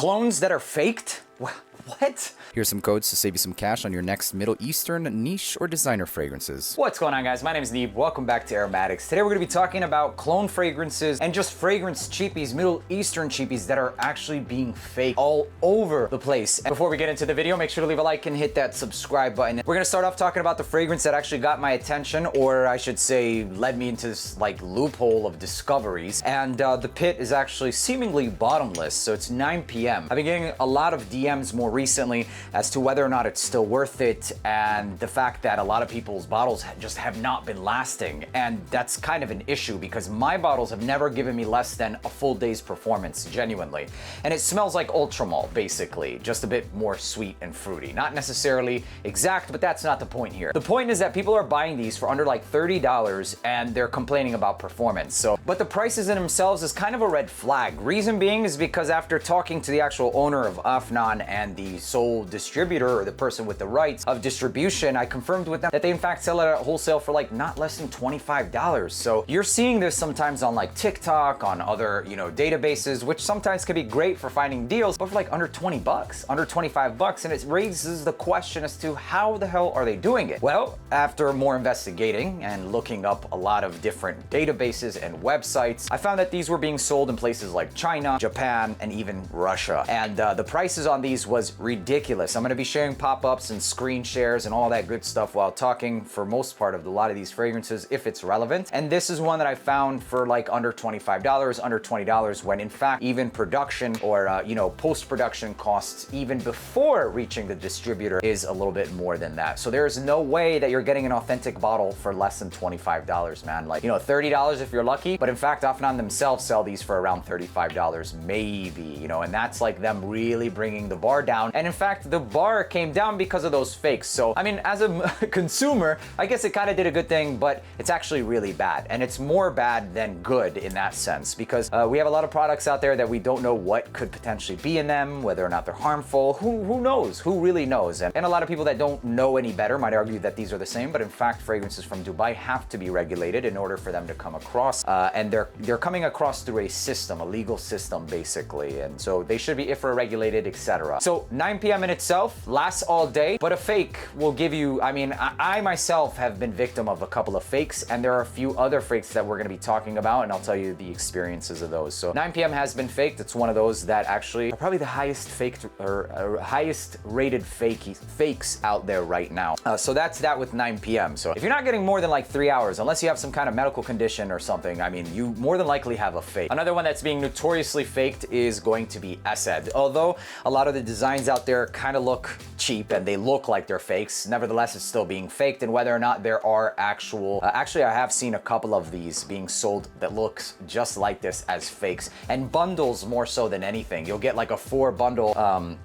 Clones that are faked? What? Here's some codes to save you some cash on your next Middle Eastern niche or designer fragrances. What's going on, guys? My name is Neeb. Welcome back to AROMATIX. Today we're going to be talking about clone fragrances and just fragrance cheapies, Middle Eastern cheapies that are actually being faked all over the place. And before we get into the video, make sure to leave a like and hit that subscribe button. We're going to start off talking about the fragrance that actually got my attention, or I should say led me into this like loophole of discoveries. And the pit is actually seemingly bottomless, so it's 9 p.m. I've been getting a lot of DMs more recently as to whether or not it's still worth it, and the fact that a lot of people's bottles just have not been lasting. And that's kind of an issue because my bottles have never given me less than a full day's performance, genuinely. And it smells like Ultramalt, basically, just a bit more sweet and fruity. Not necessarily exact, but that's not the point here. The point is that people are buying these for under like $30 and they're complaining about performance. So, but the prices in themselves is kind of a red flag. Reason being is because after talking to the actual owner of Afnan and the sole distributor, or the person with the rights of distribution, I confirmed with them that they in fact sell it at wholesale for like not less than $25. So you're seeing this sometimes on like TikTok, on other, databases, which sometimes can be great for finding deals, but for like under 20 bucks, under 25 bucks. And it raises the question as to how the hell are they doing it? Well, after more investigating and looking up a lot of different databases and websites, I found that these were being sold in places like China, Japan, and even Russia. And the prices on these was ridiculous. I'm going to be sharing pop-ups and screen shares and all that good stuff while talking for most part of a lot of these fragrances if it's relevant. And this is one that I found for like under $25, under $20, when in fact even production or post-production costs even before reaching the distributor is a little bit more than that. So there's no way that you're getting an authentic bottle for less than $25, man. Like, $30 if you're lucky, but in fact Afnan themselves sell these for around $35 maybe, and that's like them really bringing the bar down. And in fact the bar came down because of those fakes. So I mean, as a consumer, I guess it kind of did a good thing, but it's actually really bad, and it's more bad than good in that sense, because we have a lot of products out there that we don't know what could potentially be in them, whether or not they're harmful. Who knows? Who really knows? And a lot of people that don't know any better might argue that these are the same, but in fact fragrances from Dubai have to be regulated in order for them to come across, and they're coming across through a system, a legal system basically, and so they should be IFRA regulated, etc. So 9 p.m. in itself lasts all day, but a fake will give you, I myself have been victim of a couple of fakes, and there are a few other fakes that we're going to be talking about, and I'll tell you the experiences of those. So 9 p.m. has been faked. It's one of those that actually are probably the highest faked or highest rated fakes out there right now. So that's that with 9 p.m. So if you're not getting more than like 3 hours, unless you have some kind of medical condition or something, you more than likely have a fake. Another one that's being notoriously faked is going to be Esed. Although a lot of the designs out there kind of look cheap and they look like they're fakes, nevertheless it's still being faked. And whether or not there are actual actually, I have seen a couple of these being sold that looks just like this as fakes, and bundles more so than anything. You'll get like a 4 bundle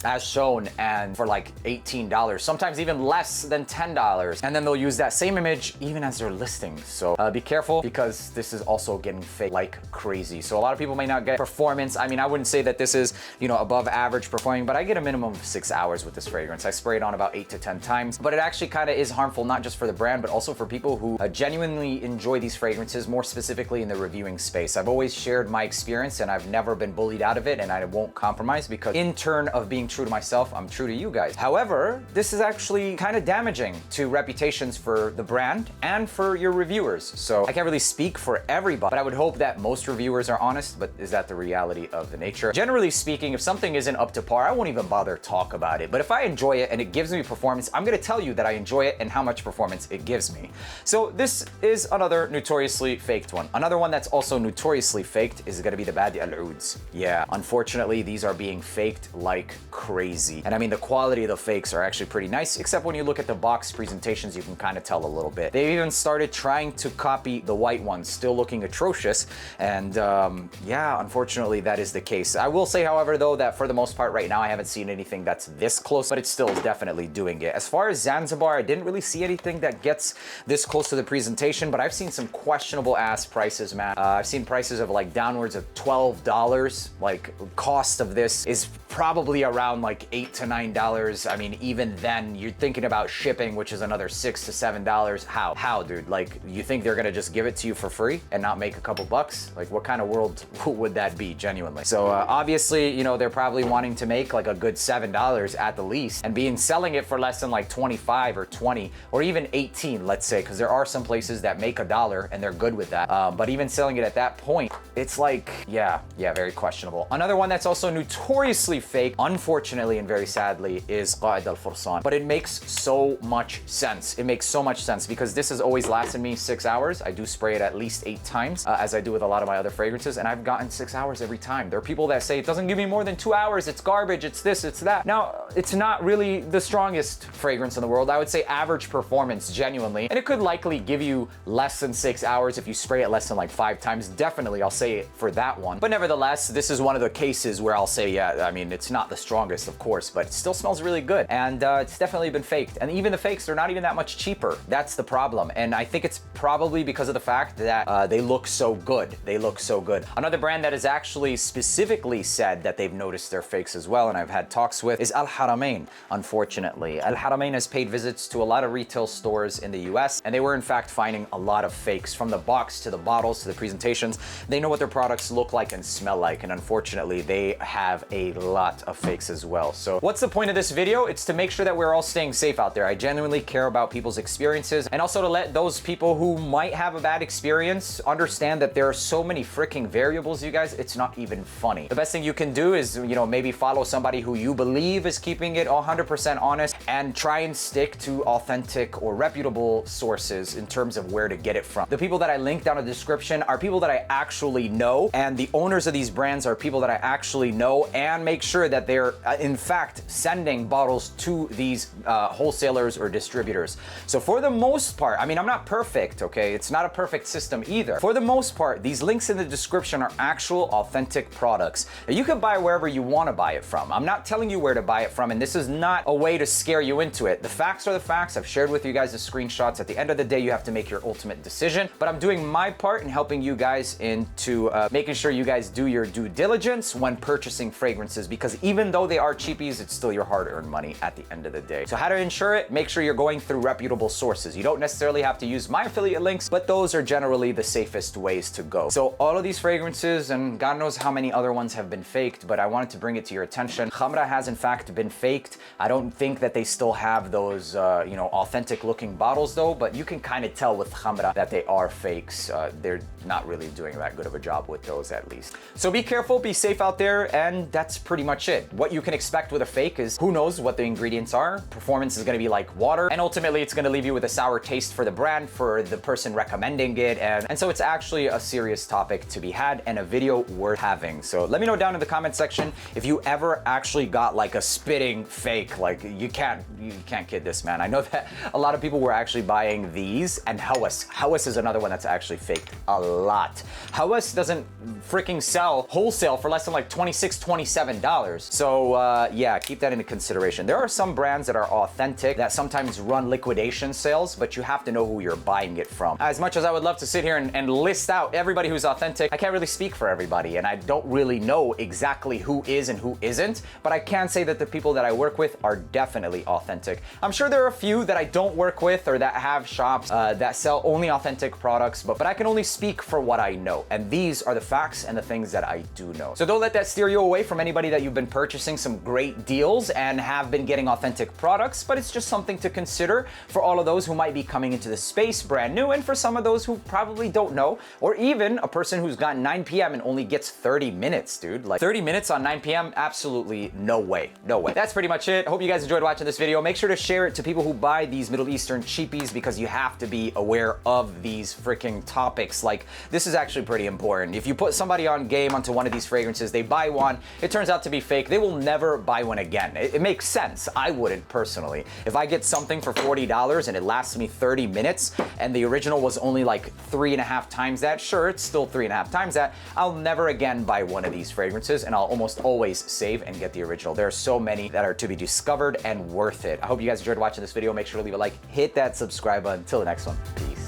as shown, and for like $18, sometimes even less than $10, and then they'll use that same image even as their listings. So be careful, because this is also getting fake like crazy. So a lot of people may not get performance. I wouldn't say that this is above average performing, but I get a minimum of 6 hours with this fragrance. I spray it on about 8 to 10 times, but it actually kind of is harmful, not just for the brand, but also for people who genuinely enjoy these fragrances, more specifically in the reviewing space. I've always shared my experience, and I've never been bullied out of it, and I won't compromise, because in turn of being true to myself, I'm true to you guys. However, this is actually kind of damaging to reputations for the brand and for your reviewers. So I can't really speak for everybody, but I would hope that most reviewers are honest. But is that the reality of the nature? Generally speaking, if something isn't up to par, I won't even bother talk about it. But if I enjoy it and it gives me performance, I'm gonna tell you that I enjoy it and how much performance it gives me. So this is another notoriously faked one. Another one that's also notoriously faked is gonna be the Badi Al-Ouds. Yeah, unfortunately, these are being faked like crazy. And the quality of the fakes are actually pretty nice, except when you look at the box presentations, you can kind of tell a little bit. They even started trying to copy the white ones, still looking atrocious. And yeah, unfortunately, that is the case. I will say, however, though, that for the most part right now, I haven't seen anything that's this close, but it's still definitely doing it. As far as Zanzibar, I didn't really see anything that gets this close to the presentation, but I've seen some questionable ass prices, man. I've seen prices of like downwards of $12. Like, cost of this is probably around like $8 to $9. I mean, even then you're thinking about shipping, which is another $6 to $7. How, dude? Like, you think they're gonna just give it to you for free and not make a couple bucks? Like, what kind of world would that be, genuinely? So obviously, you know, they're probably wanting to make like a good $7 at the least, and selling it for less than like 25 or 20 or even 18, let's say, because there are some places that make $1 and they're good with that. But even selling it at that point, it's like, yeah, very questionable. Another one that's also notoriously fake, unfortunately and very sadly, is Qaid al-Fursan. But it makes so much sense. It makes so much sense because this has always lasted me 6 hours. I do spray it at least 8 times, as I do with a lot of my other fragrances, and I've gotten 6 hours every time. There are people that say it doesn't give me more than 2 hours, it's garbage, it's this, it's that. Now, it's not really the strongest fragrance in the world. I would say average performance, genuinely, and it could likely give you less than 6 hours if you spray it less than like 5 times. Definitely, I'll say it for that one. But nevertheless, this is one of the cases where I'll say, yeah, I mean, it's not the strongest, of course, but it still smells really good, and it's definitely been faked. And even the fakes, they're not even that much cheaper. That's the problem, and I think it's probably because of the fact that they look so good. They look so good. Another brand that has actually specifically said that they've noticed their fakes as well, and I've had talks with, is Al Haramain. Unfortunately, Al Haramain has paid visits to a lot of retail stores in the US, and they were in fact finding a lot of fakes, from the box to the bottles to the presentations. They know what their products look like and smell like, and unfortunately they have a lot of fakes as well. So what's the point of this video? It's to make sure that we're all staying safe out there. I genuinely care about people's experiences, and also to let those people who might have a bad experience understand that there are so many freaking variables, you guys, it's not even funny. The best thing you can do is, you know, maybe follow somebody who you believe is keeping it 100% honest, and try and stick to authentic or reputable sources in terms of where to get it from. The people that I linked down in the description are people that I actually know, and the owners of these brands are people that I actually know, and make sure that they're in fact sending bottles to these wholesalers or distributors. So for the most part, I mean, I'm not perfect, okay? It's not a perfect system either. For the most part, these links in the description are actual authentic products. Now, you can buy wherever you want to buy it from. I'm not telling you where to buy it from, and this is not a way to scare you into it. The facts are the facts. I've shared with you guys the screenshots. At the end of the day, you have to make your ultimate decision, but I'm doing my part in helping you guys into making sure you guys do your due diligence when purchasing fragrances, because even though they are cheapies, it's still your hard-earned money at the end of the day. So how to ensure it? Make sure you're going through reputable sources. You don't necessarily have to use my affiliate links, but those are generally the safest ways to go. So all of these fragrances, and God knows how many other ones have been faked, but I wanted to bring it to your attention. Khamra has in fact been faked. I don't think that they still have those, you know, authentic looking bottles though, but you can kind of tell with Khamra that they are fakes. They're not really doing that good of a job with those, at least. So be careful, be safe out there, and that's pretty much it. What you can expect with a fake is, who knows what the ingredients are. Performance is gonna be like water, and ultimately it's gonna leave you with a sour taste for the brand, for the person recommending it, and so it's actually a serious topic to be had and a video worth having. So let me know down in the comment section if you ever actually got like a spitting fake. Like, you can't kid this, man. I know that a lot of people were actually buying these, and Hawas is another one that's actually faked a lot. Hawas doesn't freaking sell wholesale for less than like $26, $27. So yeah, keep that into consideration. There are some brands that are authentic that sometimes run liquidation sales, but you have to know who you're buying it from. As much as I would love to sit here and list out everybody who's authentic, I can't really speak for everybody, and I don't really know exactly who is and who isn't, but I can say that the people that I work with are definitely authentic. I'm sure there are a few that I don't work with or that have shops that sell only authentic products, but I can only speak for what I know, and these are the facts and the things that I do know. So don't let that steer you away from anybody that you've been purchasing some great deals and have been getting authentic products, but it's just something to consider for all of those who might be coming into the space brand new, and for some of those who probably don't know, or even a person who's got 9 p.m. and only gets 30 minutes, dude. Like 30 minutes on 9 p.m., absolutely no way, no way. That's pretty much it. I hope you guys enjoyed watching this video. Make sure to share it to people who buy these Middle Eastern cheapies, because you have to be aware of these freaking topics. Like, this is actually pretty important. If you put somebody on game onto one of these fragrances, they buy one, it turns out to be fake, they will never buy one again. It makes sense. I wouldn't personally. If I get something for $40 and it lasts me 30 minutes and the original was only like 3.5 times that, sure, it's still 3.5 times that, I'll never again buy one of these fragrances, and I'll almost always save and get the original. There are so many that are to be discovered and worth it. I hope you guys enjoyed watching this video. Make sure to leave a like, hit that subscribe button. Until the next one, peace.